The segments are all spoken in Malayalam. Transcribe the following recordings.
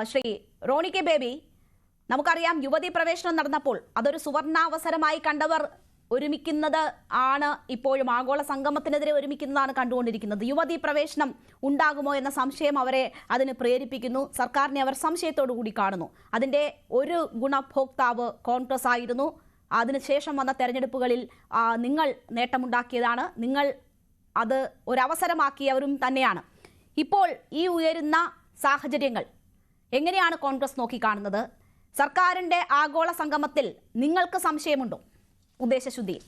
ശ്രീ റോണി കെ ബേബി, നമുക്കറിയാം യുവതി പ്രവേശനം നടന്നപ്പോൾ അതൊരു സുവർണാവസരമായി കണ്ടവർ ഒരുമിക്കുന്നത് ആണ് ഇപ്പോഴും ആഗോള സംഗമത്തിനെതിരെ ഒരുമിക്കുന്നതാണ് കണ്ടുകൊണ്ടിരിക്കുന്നത്. യുവതി പ്രവേശനം ഉണ്ടാകുമോ എന്ന സംശയം അവരെ അതിന് പ്രേരിപ്പിക്കുന്നു. സർക്കാരിനെ അവർ സംശയത്തോടു കൂടി കാണുന്നു. അതിൻ്റെ ഒരു ഗുണഭോക്താവ് കോൺഗ്രസ് ആയിരുന്നു. അതിനുശേഷം വന്ന തെരഞ്ഞെടുപ്പുകളിൽ നിങ്ങൾ നേട്ടമുണ്ടാക്കിയതാണ്. നിങ്ങൾ അത് ഒരവസരമാക്കിയവരും തന്നെയാണ്. ഇപ്പോൾ ഈ ഉയരുന്ന സാഹചര്യങ്ങൾ എങ്ങനെയാണ് കോൺഗ്രസ് നോക്കിക്കാണുന്നത്? സർക്കാരിൻ്റെ ആഗോള സംഗമത്തിൽ നിങ്ങൾക്ക് സംശയമുണ്ടോ? ഉദ്ദേശശുദ്ധിയിൽ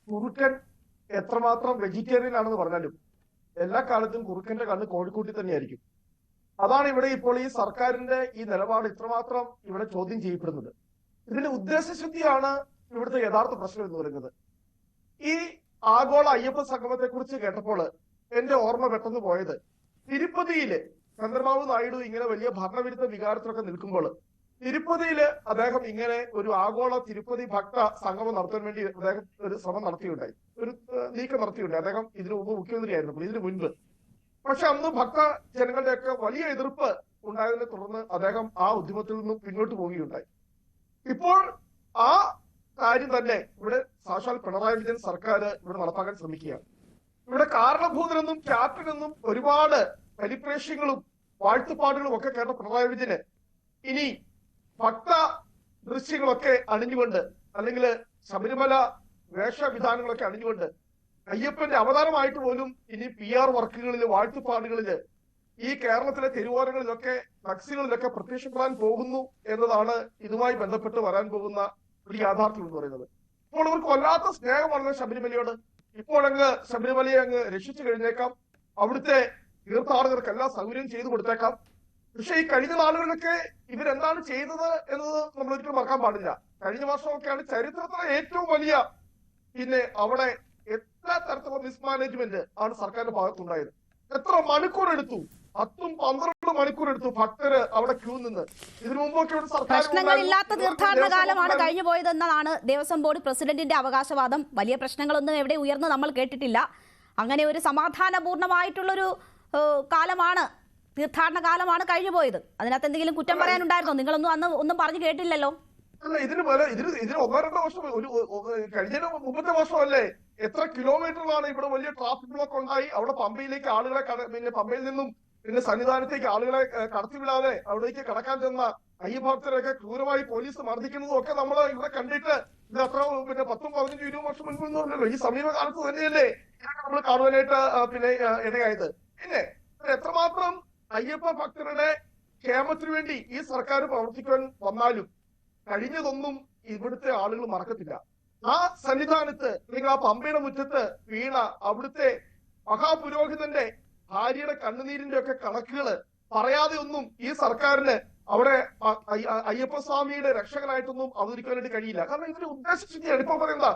കുറുക്കൻ എത്രമാത്രം വെജിറ്റേറിയൻ ആണെന്ന് പറഞ്ഞാലും എല്ലാ കാലത്തും കുറുക്കന്റെ കണ്ണ് കോഴിക്കോട്ടിൽ തന്നെയായിരിക്കും. അതാണ് ഇവിടെ ഇപ്പോൾ ഈ സർക്കാരിന്റെ ഈ നിലപാട് ഇത്രമാത്രം ഇവിടെ ചോദ്യം ചെയ്യപ്പെടുന്നത്. ഇതിന്റെ ഉദ്ദേശശുദ്ധിയാണ് ഇവിടുത്തെ യഥാർത്ഥ പ്രശ്നം എന്ന് പറയുന്നത്. ഈ ആഗോള അയ്യപ്പ സംഗമത്തെ കുറിച്ച് കേട്ടപ്പോൾ എന്റെ ഓർമ്മ പെട്ടെന്ന് പോയത് തിരുപ്പതിയില് ചന്ദ്രബാബു നായിഡു ഇങ്ങനെ വലിയ ഭരണവിരുദ്ധ വികാരത്തിലൊക്കെ നിൽക്കുമ്പോൾ തിരുപ്പതിയില് അദ്ദേഹം ഇങ്ങനെ ഒരു ആഗോള തിരുപ്പതി ഭക്ത സംഗമം നടത്താൻ വേണ്ടി അദ്ദേഹം ഒരു ശ്രമം നടത്തിയുണ്ടായി, ഒരു നീക്കം നടത്തിയുണ്ടായി. അദ്ദേഹം ഇതിനു മുമ്പ് മുഖ്യമന്ത്രിയായിരുന്നു, ഇതിനു മുൻപ്. പക്ഷെ അന്ന് ഭക്ത ജനങ്ങളുടെയൊക്കെ വലിയ എതിർപ്പ് ഉണ്ടായതിനെ തുടർന്ന് അദ്ദേഹം ആ ഉദ്യമത്തിൽ നിന്നും പിന്നോട്ട് പോവുകയുണ്ടായി. ഇപ്പോൾ ആ കാര്യം തന്നെ ഇവിടെ സാക്ഷാൽ പിണറായി വിജയൻ സർക്കാർ ഇവിടെ നടപ്പാക്കാൻ ശ്രമിക്കുകയാണ്. ഇവിടെ കാരണഭൂതനെന്നും ക്യാപ്റ്റനെന്നും ഒരുപാട് പരിപ്രേക്ഷ്യങ്ങളും വാഴ്ത്തുപാടുകളും ഒക്കെ കേട്ട പിണറായി വിജയന് ഇനി ഭക്ത ദൃശ്യങ്ങളൊക്കെ അണിഞ്ഞുകൊണ്ട്, അല്ലെങ്കിൽ ശബരിമല വേഷവിധാനങ്ങളൊക്കെ അണിഞ്ഞുകൊണ്ട് അയ്യപ്പന്റെ അവതാരമായിട്ട് പോലും ഇനി PR വർക്കുകളില് വാഴ്ത്തുപാടുകളില് ഈ കേരളത്തിലെ തെരുവോരങ്ങളിലൊക്കെ ഫ്ലക്സുകളിലൊക്കെ പ്രത്യക്ഷപ്പെടാൻ പോകുന്നു എന്നതാണ് ഇതുമായി ബന്ധപ്പെട്ട് വരാൻ പോകുന്ന ഒരു യാഥാർത്ഥ്യം എന്ന് പറയുന്നത്. ഇപ്പോൾ അവർക്ക് വല്ലാത്ത സ്നേഹമാണ് ശബരിമലയോട്. ഇപ്പോഴങ്ങ് ശബരിമലയെ അങ്ങ് രക്ഷിച്ചു കഴിഞ്ഞേക്കാം, അവിടുത്തെ തീർത്ഥാടകർക്ക് എല്ലാ സൗകര്യം ചെയ്തു കൊടുത്തേക്കാം. പക്ഷെ ഈ കഴിഞ്ഞ നാളുകളിലൊക്കെ ഇവരെന്താണ് ചെയ്തത് എന്നത് നമ്മൾ ഒരിക്കലും മറക്കാൻ പാടില്ല. കഴിഞ്ഞ വർഷമൊക്കെയാണ് ചരിത്രത്തിലെ ഏറ്റവും വലിയ അവിടെ എല്ലാ തരത്തിലുള്ള മിസ്മാനേജ്മെന്റ് ആണ് സർക്കാരിന്റെ ഭാഗത്തുണ്ടായത്. എത്ര മണിക്കൂർ എടുത്തു? 10-12 മണിക്കൂർ എടുത്തു ഭക്തര് അവിടെ ക്യൂ നിന്ന്. ഇതിനു മുമ്പൊക്കെ പ്രശ്നങ്ങളില്ലാത്ത തീർത്ഥാടന കാലമാണ് കഴിഞ്ഞു പോയതെന്നതാണ് ദേവസ്വം ബോർഡ് പ്രസിഡന്റിന്റെ അവകാശവാദം. വലിയ പ്രശ്നങ്ങളൊന്നും എവിടെ ഉയർന്ന് നമ്മൾ കേട്ടിട്ടില്ല. അങ്ങനെ ഒരു സമാധാനപൂർണമായിട്ടുള്ളൊരു കാലമാണ്, തീർത്ഥാടന കാലമാണ് കഴിഞ്ഞു പോയത്. അതിനകത്ത് എന്തെങ്കിലും കുറ്റം പറയാനുണ്ടായിരുന്നോ? നിങ്ങളൊന്നും അന്ന് ഒന്നും പറഞ്ഞു കേട്ടില്ലല്ലോ. അല്ല, ഇതിന് 1-2 വർഷം, കഴിഞ്ഞ മുമ്പത്തെ വർഷമല്ലേ എത്ര കിലോമീറ്ററിലാണ് ഇവിടെ വലിയ ട്രാഫിക് ബ്ലോക്ക് ഉണ്ടായി. അവിടെ പമ്പയിലേക്ക് ആളുകളെ പമ്പയിൽ നിന്നും സന്നിധാനത്തേക്ക് ആളുകളെ കടത്തിവിടാതെ അവിടേക്ക് കടക്കാൻ ചെന്ന അയ്യഭക്തരെയൊക്കെ ക്രൂരമായി പോലീസ് മർദ്ദിക്കുന്നതും ഒക്കെ നമ്മൾ ഇവിടെ കണ്ടിട്ട് ഇത് അത്ര 10-15-20 വർഷം മുൻപൊന്നുമല്ലല്ലോ, ഈ സമീപകാലത്ത് തന്നെയല്ലേ ഇതൊക്കെ നമ്മൾ കാണുവാനായിട്ട് ഇടയായത്. പിന്നെ എത്രമാത്രം അയ്യപ്പ ഭക്തരുടെ ക്ഷേമത്തിനു വേണ്ടി ഈ സർക്കാർ പ്രവർത്തിക്കാൻ വന്നാലും കഴിഞ്ഞതൊന്നും ഇവിടുത്തെ ആളുകൾ മറക്കത്തില്ല. ആ സന്നിധാനത്ത് അല്ലെങ്കിൽ ആ പമ്പയുടെ മുറ്റത്ത് വീണ അവിടുത്തെ മഹാപുരോഹിതന്റെ ഭാര്യയുടെ കണ്ണുനീരിന്റെ ഒക്കെ കണക്കുകൾ പറയാതെ ഒന്നും ഈ സർക്കാരിന് അവിടെ അയ്യപ്പസ്വാമിയുടെ രക്ഷകനായിട്ടൊന്നും അവതരിക്കാനായിട്ട് കഴിയില്ല. കാരണം ഇതിന്റെ ഉദ്ദേശശുദ്ധിയാണ്. ഇപ്പൊ പറയുന്ന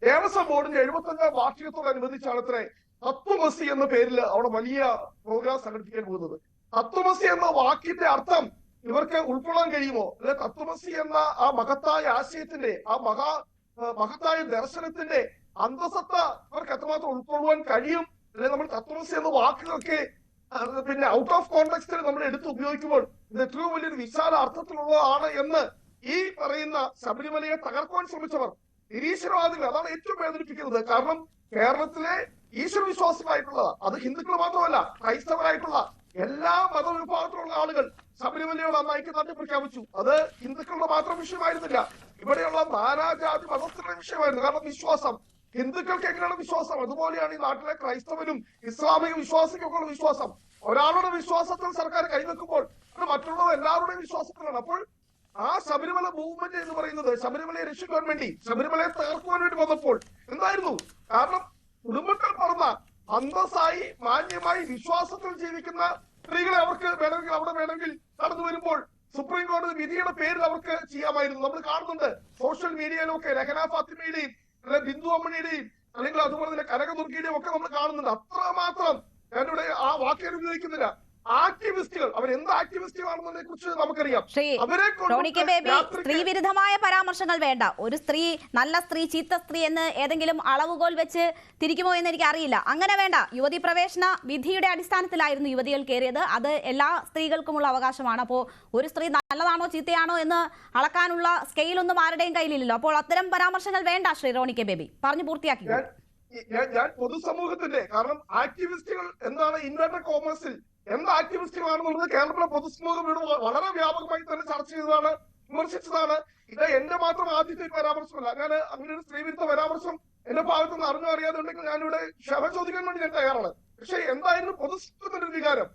ദേവസ്വം ബോർഡിന്റെ 75ാം വാർഷികത്തോടനുബന്ധിച്ചാണ് അത്രേ തത്വമസി എന്ന പേരിൽ അവിടെ വലിയ പ്രോഗ്രാം സംഘടിപ്പിക്കാൻ പോകുന്നത്. തത്വമസി എന്ന വാക്കിന്റെ അർത്ഥം ഇവർക്ക് ഉൾക്കൊള്ളാൻ കഴിയുമോ? അല്ലെ തത്വമസി എന്ന ആ മഹത്തായ ആശയത്തിന്റെ, ആ മഹത്തായ ദർശനത്തിന്റെ അന്തസത്ത അവർക്ക് എത്രമാത്രം ഉൾക്കൊള്ളുവാൻ കഴിയും? അല്ലെ നമ്മൾ തത്വമസി എന്ന വാക്കുകളൊക്കെ ഔട്ട് ഓഫ് കോണ്ടെക്സ്റ്റിൽ നമ്മൾ എടുത്ത് ഉപയോഗിക്കുമ്പോൾ ഇത് എത്രയോ വലിയൊരു വിശാല അർത്ഥത്തിലുള്ളതാണ് എന്ന് ഈ പറയുന്ന ശബരിമലയെ തകർക്കുവാൻ ശ്രമിച്ചവർ നിരീശ്വരവാദികൾ, അതാണ് ഏറ്റവും വേദനിപ്പിക്കുന്നത്. കാരണം കേരളത്തിലെ ഈശ്വരവിശ്വാസികളായിട്ടുള്ള, അത് ഹിന്ദുക്കൾ മാത്രമല്ല ക്രൈസ്തവരായിട്ടുള്ള എല്ലാ മതവിഭാഗത്തിലുള്ള ആളുകൾ ശബരിമലയോട് അന്ന് ഐക്യദാർഢ്യം പ്രഖ്യാപിച്ചു. അത് ഹിന്ദുക്കളുടെ മാത്രം വിഷയമായിരുന്നില്ല, ഇവിടെയുള്ള നാനാജാതി മതസ്ഥരുടെ വിഷയമായിരുന്നു. കാരണം വിശ്വാസം, ഹിന്ദുക്കൾക്ക് എങ്ങനെയാണ് വിശ്വാസം, അതുപോലെയാണ് ഈ നാട്ടിലെ ക്രൈസ്തവനും ഇസ്ലാമിക വിശ്വാസികൾക്കുള്ള വിശ്വാസം. ഒരാളുടെ വിശ്വാസത്തിൽ സർക്കാർ കൈവെക്കുമ്പോൾ അത് മറ്റുള്ളത് എല്ലാവരുടെയും വിശ്വാസത്തിലാണ്. അപ്പോൾ ആ ശബരിമല മൂവ്മെന്റ് എന്ന് പറയുന്നത് ശബരിമലയെ രക്ഷിക്കാൻ വേണ്ടി, ശബരിമലയെ തകർക്കുവാൻ വേണ്ടി വന്നപ്പോൾ എന്തായിരുന്നു? കാരണം കുടുംബത്തിൽ പറഞ്ഞ അന്തസ്സായി മാന്യമായി വിശ്വാസത്തിൽ ജീവിക്കുന്ന സ്ത്രീകളെ അവർക്ക് വേണമെങ്കിൽ അവിടെ വേണമെങ്കിൽ കടന്നു വരുമ്പോൾ സുപ്രീം കോടതി വിധിയുടെ പേരിൽ അവർക്ക് ചെയ്യാമായിരുന്നു. നമ്മൾ കാണുന്നുണ്ട് സോഷ്യൽ മീഡിയയിലൊക്കെ രഹന ഫാത്തിമയുടെയും ബിന്ദു അമ്മണിയുടെയും അല്ലെങ്കിൽ അതുപോലെ തന്നെ കനകദുർഗയുടെയും ഒക്കെ നമ്മൾ കാണുന്നുണ്ട്. അത്രമാത്രം ഞാനിവിടെ ആ വാക്കുകൾ ഉപയോഗിക്കുന്നില്ല, ആക്ടിവിസ്റ്റുകൾ അവരെന്ത് ആക്ടിവിസ്റ്റുകളാണെന്നതിനെ കുറിച്ച് നമുക്കറിയാം. ശ്രീ അവരെ റോണി കെ ബേബി, സ്ത്രീ വിരുദ്ധമായ പരാമർശങ്ങൾ വേണ്ട. ഒരു സ്ത്രീ നല്ല സ്ത്രീ ചീത്ത സ്ത്രീ എന്ന് ഏതെങ്കിലും അളവുകോൽ വെച്ച് തിരിക്കുമോ എന്ന് എനിക്ക് അറിയില്ല. അങ്ങനെ വേണ്ട. യുവതി പ്രവേശന വിധിയുടെ അടിസ്ഥാനത്തിലായിരുന്നു യുവതികൾ കയറിയത്. അത് എല്ലാ സ്ത്രീകൾക്കുമുള്ള അവകാശമാണ്. അപ്പോൾ ഒരു സ്ത്രീ നല്ലതാണോ ചീത്തയാണോ എന്ന് അളക്കാനുള്ള സ്കെയിലൊന്നും ആരുടെയും കയ്യിലില്ലല്ലോ. അപ്പോൾ അത്തരം പരാമർശങ്ങൾ വേണ്ട. ശ്രീ റോണി കെ ബേബി പറഞ്ഞു പൂർത്തിയാക്കി. ഞാൻ പൊതുസമൂഹത്തിന്റെ, കാരണം ആക്ടിവിസ്റ്റുകൾ എന്താണ് ഇൻവെർട്ടഡ് കോമേഴ്സിൽ എന്ത് ആക്ടിവിസ്റ്റുകളാണെന്നുള്ളത് കേരളത്തിലെ പൊതുസമൂഹം വളരെ വ്യാപകമായി തന്നെ ചർച്ച ചെയ്തതാണ്, വിമർശിച്ചതാണ്. ഇത് എന്റെ മാത്രം ആദ്യത്തെ പരാമർശമല്ല. അങ്ങനെ ഒരു സ്ത്രീവിരുദ്ധ പരാമർശം എന്റെ ഭാഗത്ത് നിന്ന് അറിഞ്ഞോ അറിയാതുണ്ടെങ്കിൽ ഞാനിവിടെ ക്ഷമ ചോദിക്കാൻ വേണ്ടി ഞാൻ തയ്യാറാണ്. പക്ഷെ എന്തായിരുന്നു പൊതുസമൂഹത്തിന്റെ വികാരം?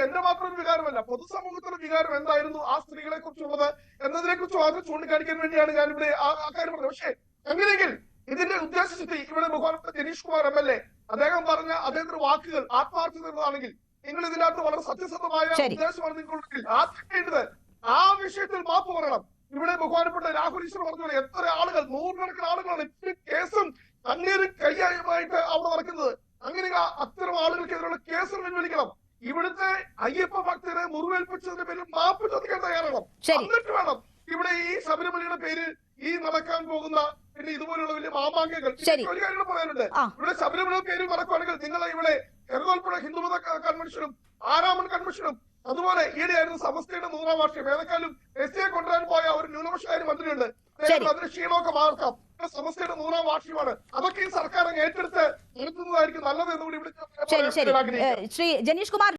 എന്റെ മാത്രം ഒരു വികാരമല്ല, പൊതുസമൂഹത്തിന്റെ വികാരം എന്തായിരുന്നു ആ സ്ത്രീകളെ കുറിച്ചുള്ളത് എന്നതിനെ കുറിച്ച് മാത്രം ചൂണ്ടിക്കാണിക്കാൻ വേണ്ടിയാണ് ഞാനിവിടെ ആ കാര്യം പറഞ്ഞത്. പക്ഷെ അങ്ങനെയെങ്കിൽ ഇതിന്റെ ഉദ്ദേശശുദ്ധി ഇവിടെ ബഹുമാനപ്പെട്ട ജനീഷ് കുമാർ MLA അദ്ദേഹം പറഞ്ഞ അദ്ദേഹത്തിന്റെ വാക്കുകൾ ആത്മാർത്ഥമാണെങ്കിൽ നിങ്ങൾ ഇതിനകത്ത് വളരെ സത്യസന്ധമായ ഉദ്ദേശമാണ് നിങ്ങളുണ്ടെങ്കിൽ ആദ്യം ആ വിഷയത്തിൽ മാപ്പ് പറയണം. ഇവിടെ ബഹുമാനപ്പെട്ട രാഹുൽ ഈശ്വർ പറഞ്ഞ എത്ര ആളുകൾ, നൂറുകണക്കിന് ആളുകളാണ് ഇപ്പോഴും കേസും കണ്ണീരും കയ്യായുമായിട്ട് അവിടെ നടക്കുന്നത്. അങ്ങനെ അത്തരം ആളുകൾക്കെതിരെയുള്ള കേസുകൾ പിൻവലിക്കണം. ഇവിടുത്തെ അയ്യപ്പ ഭക്തരെ മുറിവേൽപ്പിച്ചതിന്റെ പേരിൽ മാപ്പ് ചോദിക്കാൻ തയ്യാറാണ്. എന്നിട്ട് വേണം ഇവിടെ ഈ ശബരിമലയുടെ പേരിൽ ഈ നടക്കാൻ പോകുന്ന പിന്നെ ഇതുപോലുള്ള വലിയ മാമാങ്കങ്ങൾ. ഒരു കാര്യം പറയാനുണ്ട്. ഇവിടെ ശബരിമല പേരിൽ നടക്കുകയാണെങ്കിൽ നിങ്ങൾ ഇവിടെ എറണാകുളപ്പുഴ ഹിന്ദുമത കൺവെൻഷനും ആരാമൻ കൺവെൻഷനും അതുപോലെ ഈയിടെയായിരുന്നു സമസ്തയുടെ 100ാം വാർഷികം. ഏതെക്കാളും എസ് കൊണ്ടുവരാൻ പോയ ഒരു ന്യൂനപക്ഷകാരി മന്ത്രിയുണ്ട്. അതിന് ക്ഷീണമൊക്കെ മാർക്കാം. സമസ്തയുടെ 100ാം വാർഷികമാണ്. അതൊക്കെ ഈ സർക്കാർ ഏറ്റെടുത്ത് നടത്തുന്നതായിരിക്കും നല്ലത് എന്നുകൂടി ഇവിടെ ശ്രീ ജനീഷ് കുമാർ